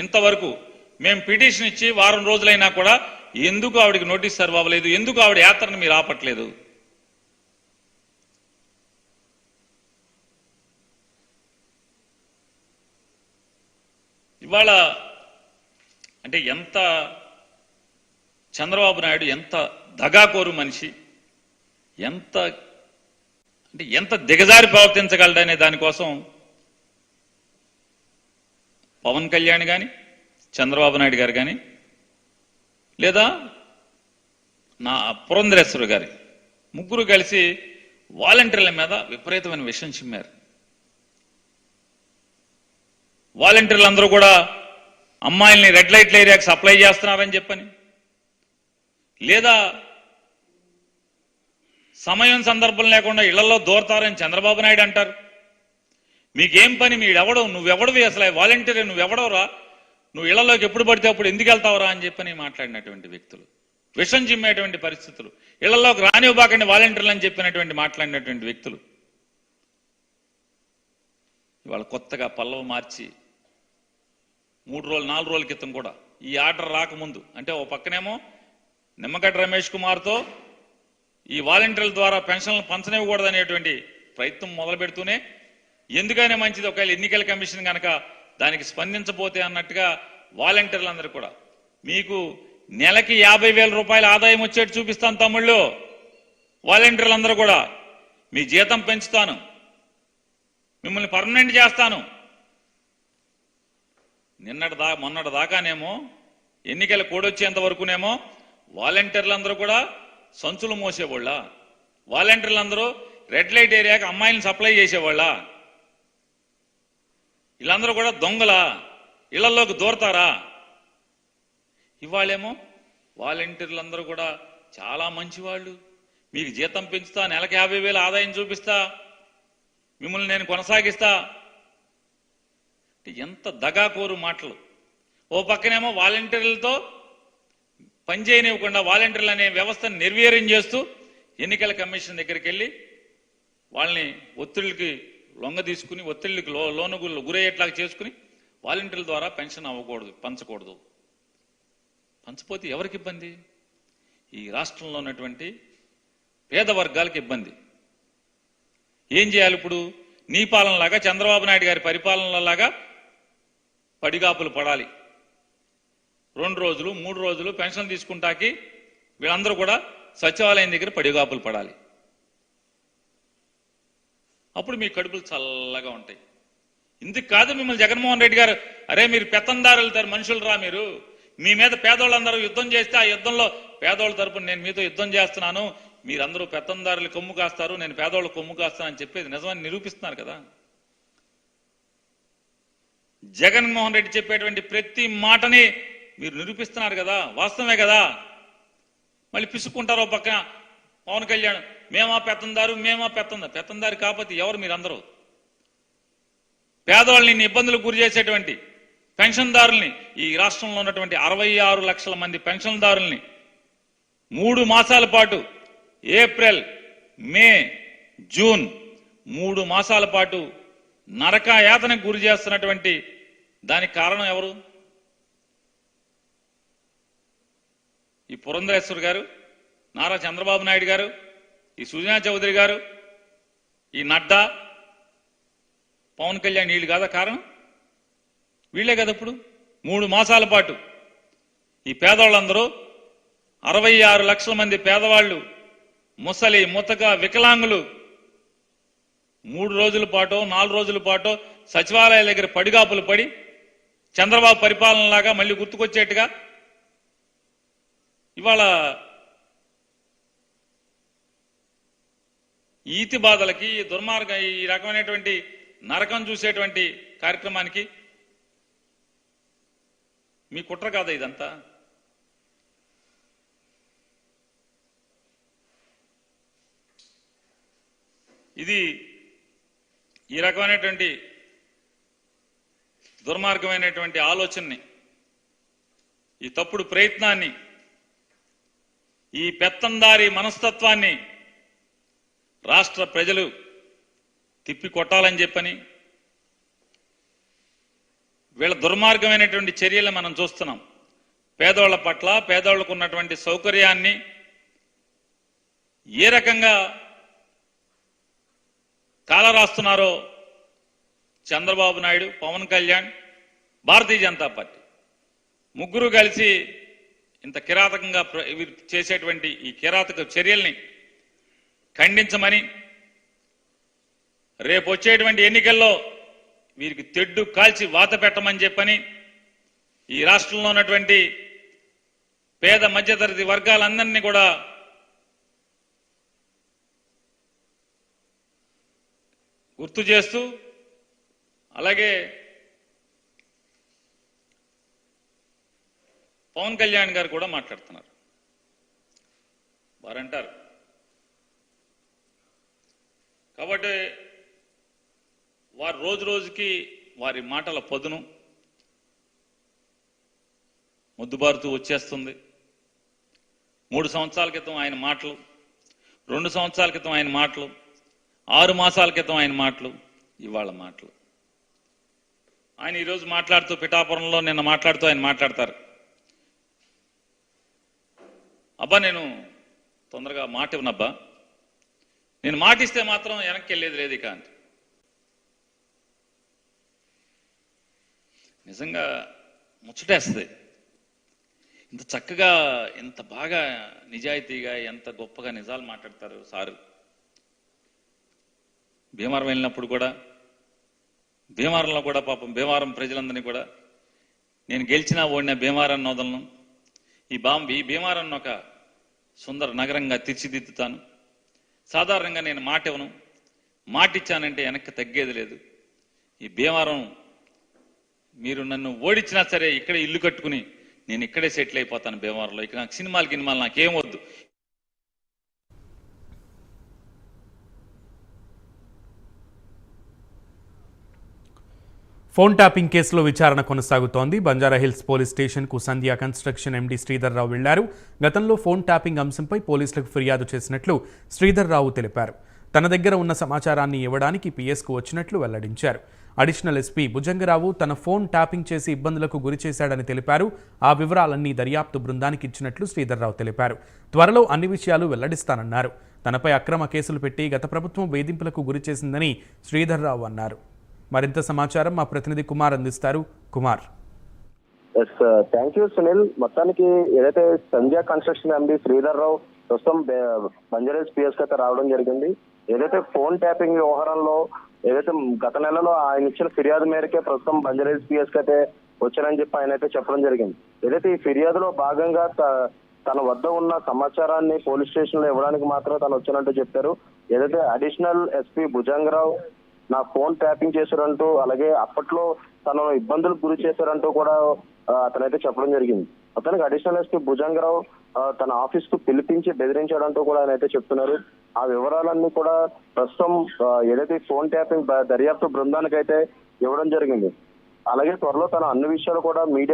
ఇంతవరకు మేము పిటిషన్ ఇచ్చి వారం రోజులైనా కూడా ఎందుకు ఆవిడకి నోటీస్ సర్వ్ అవ్వలేదు, ఎందుకు ఆవిడ యాత్రను మీరు ఆపట్లేదు? ఇవాళ అంటే ఎంత చంద్రబాబు నాయుడు ఎంత దగాకోరు మనిషి, ఎంత దిగజారి ప్రవర్తించగలడనే దానికోసం పవన్ కళ్యాణ్ కానీ చంద్రబాబు నాయుడు గారు కానీ లేదా నా పురంధరేశ్వరి గారి ముగ్గురు కలిసి వాలంటీర్ల మీద విపరీతమైన విషయం చిమ్మారు. వాలంటీర్లందరూ కూడా అమ్మాయిల్ని రెడ్ లైట్ల ఏరియాకి సప్లై చేస్తున్నారని చెప్పని, లేదా సమయం సందర్భం లేకుండా ఇళ్లలో దూరతారని చంద్రబాబు నాయుడు అంటారు. మీకేం పని, మీడెవడవు, నువ్వెవడవి, అసలు వాలంటీర్ నువ్వెవడవరా, నువ్వు ఇళ్లలోకి ఎప్పుడు పడితే అప్పుడు ఎందుకు వెళ్తావురా అని చెప్పని మాట్లాడినటువంటి వ్యక్తులు, విషం చిమ్మేటువంటి పరిస్థితులు, ఇళ్లలోకి రానివ్వబాకండి వాలంటీర్లు అని చెప్పినటువంటి మాట్లాడినటువంటి వ్యక్తులు ఇవాళ కొత్తగా పల్లవ మార్చి 3 రోజులు 4 రోజుల క్రితం కూడా ఈ ఆర్డర్ రాకముందు, అంటే ఓ పక్కనేమో నిమ్మగడ్డ రమేష్ కుమార్తో ఈ వాలంటీర్ల ద్వారా పెన్షన్లు పంచనివ్వకూడదనేటువంటి ప్రయత్నం మొదలు పెడుతూనే, ఎందుకైనా మంచిది ఒకవేళ ఎన్నికల కమిషన్ కనుక దానికి స్పందించబోతే అన్నట్టుగా వాలంటీర్లందరూ కూడా మీకు నెలకి 50,000 రూపాయల ఆదాయం వచ్చేట్టు చూపిస్తాను తమ్ముళ్ళు, వాలంటీర్లందరూ కూడా మీ జీతం పెంచుతాను, మిమ్మల్ని పర్మనెంట్ చేస్తాను. మొన్నటి దాకానేమో ఎన్నికల కోడొచ్చేంత వరకునేమో వాలంటీర్లందరూ కూడా సంచులు మోసేవాళ్ళ, వాలంటీర్లందరూ రెడ్ లైట్ ఏరియాకి అమ్మాయిలను సప్లై చేసేవాళ్ళ, వీళ్ళందరూ కూడా దొంగల, ఇళ్లలోకి దూరతారా? ఇవాళేమో వాలంటీర్లందరూ కూడా చాలా మంచివాళ్ళు, మీకు జీతం పెంచుతా, నెలకి 50,000 ఆదాయం చూపిస్తా, మిమ్మల్ని నేను కొనసాగిస్తా. ఎంత దగాకోరు మాటలు. ఓ పక్కనేమో వాలంటీర్లతో పనిచేయనివ్వకుండా వాలంటీర్లు అనే వ్యవస్థను నిర్వీర్యం చేస్తూ ఎన్నికల కమిషన్ దగ్గరికి వెళ్ళి వాళ్ళని ఒత్తిడికి లొంగ తీసుకుని, ఒత్తిడికి లోనుగులు గురయ్యేట్లాగా చేసుకుని వాలంటీర్ల ద్వారా పెన్షన్ అవ్వకూడదు, పంచకూడదు. పంచపోతే ఎవరికి ఇబ్బంది? ఈ రాష్ట్రంలో ఉన్నటువంటి పేద వర్గాలకు ఇబ్బంది. ఏం చేయాలి ఇప్పుడు? నీ పాలనలాగా చంద్రబాబు నాయుడు గారి పరిపాలనలాగా పడిగాపులు పడాలి. 2 రోజులు 3 రోజులు పెన్షన్ తీసుకుంటాకి వీళ్ళందరూ కూడా సచివాలయం దగ్గర పడిగాపులు పడాలి. అప్పుడు మీ కడుపులు చల్లగా ఉంటాయి. ఇందుకు కాదు మిమ్మల్ని జగన్మోహన్ రెడ్డి గారు, అరే మీరు పెత్తందారులు మనుషులు రా, మీరు మీ మీద పేదోళ్ళందరూ యుద్ధం చేస్తే ఆ యుద్ధంలో పేదోళ్ళ తరపున నేను మీతో యుద్ధం చేస్తున్నాను, మీరందరూ పెత్తందారులు కొమ్ము కాస్తారు, నేను పేదోళ్ళు కొమ్ము కాస్తానని చెప్పేది నిజమని నిరూపిస్తున్నారు కదా. జగన్మోహన్ రెడ్డి చెప్పేటువంటి ప్రతి మాటని మీరు నిరూపిస్తున్నారు కదా, వాస్తవమే కదా. మళ్ళీ పిసుక్కుంటారో పక్కన పవన్ కళ్యాణ్, మేమా పెత్తందారు, పెత్తందారు కాకపోతే ఎవరు మీరందరూ? పేదవాళ్ళని ఇబ్బందులకు గురి చేసేటువంటి పెన్షన్దారుల్ని, ఈ రాష్ట్రంలో ఉన్నటువంటి 66 లక్షల మంది పెన్షన్దారుల్ని 3 మాసాల పాటు, ఏప్రిల్, మే, జూన్ 3 మాసాల పాటు నరకయాతనకు గురి చేస్తున్నటువంటి దానికి కారణం ఎవరు? ఈ పురంధరేశ్వర్ గారు, నారా చంద్రబాబు నాయుడు గారు, ఈ సుజనా చౌదరి గారు, ఈ నడ్డా, పవన్ కళ్యాణ్, వీళ్ళు కాదా కారణం? వీళ్లే కదా. ఇప్పుడు 3 మాసాల పాటు ఈ పేదవాళ్ళందరూ 66 లక్షల మంది పేదవాళ్ళు, ముసలి, ముతక, వికలాంగులు 3 రోజుల పాటు 4 రోజుల పాటు సచివాలయాల దగ్గర పడిగాపులు పడి చంద్రబాబు పరిపాలనలాగా మళ్ళీ గుర్తుకొచ్చేట్టుగా ఇవాళ ఈతి బాధలకి, దుర్మార్గ, ఈ రకమైనటువంటి నరకం చూసేటువంటి కార్యక్రమానికి మీ కుట్ర కాదా ఇదంతా? ఇది ఈ రకమైనటువంటి దుర్మార్గమైనటువంటి ఆలోచనని, ఈ తప్పుడు ప్రయత్నాన్ని, ఈ పెత్తందారి మనస్తత్వాన్ని రాష్ట్ర ప్రజలు తిప్పి కొట్టాలని చెప్పని వీళ్ళ దుర్మార్గమైనటువంటి చర్యలు మనం చూస్తున్నాం. పేదోళ్ల పట్ల పేదోళ్లకు ఉన్నటువంటి సౌకర్యాన్ని ఏ రకంగా కాలరాస్తున్నారో చంద్రబాబు నాయుడు, పవన్ కళ్యాణ్, భారతీయ జనతా పార్టీ ముగ్గురు కలిసి ఇంత కిరాతకంగా చేసేటువంటి ఈ కిరాతక చర్యల్ని ఖండించమని, రేపు వచ్చేటువంటి ఎన్నికల్లో వీరికి తెడ్డు కాల్చి వాత పెట్టమని చెప్పని ఈ రాష్ట్రంలో ఉన్నటువంటి పేద మధ్యతరగతి వర్గాలందరినీ కూడా గుర్తు చేస్తూ, అలాగే పవన్ కళ్యాణ్ గారు కూడా మాట్లాడుతున్నారు. వారంటారు కాబట్టి వారు రోజు రోజుకి వారి మాటల పదును ముద్దుబారుతూ వచ్చేస్తుంది. 3 సంవత్సరాల క్రితం ఆయన మాటలు, 2 సంవత్సరాల క్రితం ఆయన మాటలు, 6 మాసాల క్రితం ఆయన మాటలు, ఇవాళ మాటలు. ఆయన ఈరోజు మాట్లాడుతూ పిఠాపురంలో నిన్న మాట్లాడుతూ ఆయన మాట్లాడతారు, అబ్బా నేను తొందరగా మాట ఇవ్వనబ్బా, నేను మాటిస్తే మాత్రం వెనక్కి వెళ్ళేది లేదు ఇక అంటే. నిజంగా ముచ్చటేస్తుంది. ఇంత చక్కగా, ఎంత బాగా నిజాయితీగా, ఎంత గొప్పగా నిజాలు మాట్లాడతారు సారు. భీమవరం వెళ్ళినప్పుడు కూడా, భీమవరంలో కూడా పాపం భీమవరం ప్రజలందరినీ కూడా నేను గెలిచినా ఓడిన భీమవరాన్ని వదలను, ఈ భీమవరాన్ని ఒక సుందర నగరంగా తీర్చిదిద్దుతాను, సాధారణంగా నేను మాట ఇవ్వను, మాటిచ్చానంటే వెనక్కి తగ్గేది లేదు, ఈ భీమవరం మీరు నన్ను ఓడించినా సరే ఇక్కడే ఇల్లు కట్టుకుని నేను ఇక్కడే సెటిల్ అయిపోతాను భీమవరంలో, ఇక నాకు సినిమాలు నాకేం వద్దు. ఫోన్ ట్యాపింగ్ కేసులో విచారణ కొనసాగుతోంది. బంజారాహిల్స్ పోలీస్ స్టేషన్కు సంధ్యా కన్స్ట్రక్షన్ ఎండీ శ్రీధర్ రావు వెళ్లారు. గతంలో ఫోన్ ట్యాపింగ్ అంశంపై పోలీసులకు ఫిర్యాదు చేసినట్లు శ్రీధర్ రావు తెలిపారు. తన దగ్గర ఉన్న సమాచారాన్ని ఇవ్వడానికి పిఎస్కు వచ్చినట్లు వెల్లడించారు. అడిషనల్ ఎస్పీ భుజంగరావు తన ఫోన్ ట్యాపింగ్ చేసి ఇబ్బందులకు గురి చేశాడని తెలిపారు. ఆ వివరాలన్నీ దర్యాప్తు బృందానికి ఇచ్చినట్లు శ్రీధర్ రావు తెలిపారు. త్వరలో అన్ని విషయాలు వెల్లడిస్తానన్నారు. తనపై అక్రమ కేసులు పెట్టి గత ప్రభుత్వం వేధింపులకు గురి చేసిందని శ్రీధర్ రావు అన్నారు. మరింత సమాచారం మా ప్రతినిధి కుమార్ అందిస్తారు. కుమార్. Thank you Sunil. మొత్తానికి ఏదైతే సంధ్యా కన్స్ట్రక్షన్ ఎండీ శ్రీధర్ రావు ప్రస్తుతం బంజారాహిల్స్ పిఎస్ అయితే రావడం జరిగింది. ఏదైతే ఫోన్ ట్యాపింగ్ వ్యవహారంలో ఏదైతే గత నెలలో ఆయన ఇచ్చిన ఫిర్యాదు మేరకే ప్రస్తుతం బంజారాహిల్స్ పిఎస్ అయితే వచ్చారని చెప్పి ఆయన అయితే చెప్పడం జరిగింది. ఏదైతే ఈ ఫిర్యాదులో భాగంగా తన వద్ద ఉన్న సమాచారాన్ని పోలీస్ స్టేషన్ లో ఇవ్వడానికి మాత్రం తను వచ్చినట్టు చెప్పారు. ఏదైతే అడిషనల్ ఎస్పీ భుజంగరావు నా ఫోన్ ట్యాపింగ్ చేశారంటూ, అలాగే అప్పట్లో తను ఇబ్బందులకు గురి చేశారంటూ కూడా అతనైతే చెప్పడం జరిగింది. అతనికి అడిషనల్ ఎస్పీ భుజంగరావు తన ఆఫీస్ కు పిలిపించి బెదిరించాడంటూ కూడా ఆయన అయితే చెప్తున్నారు. ఆ వివరాలన్నీ కూడా ప్రస్తుతం ఏదైతే ఫోన్ ట్యాపింగ్ దర్యాప్తు బృందానికి అయితే ఇవ్వడం జరిగింది. అలాగే త్వరలో తన అన్ని విషయాలు కూడా మీడియా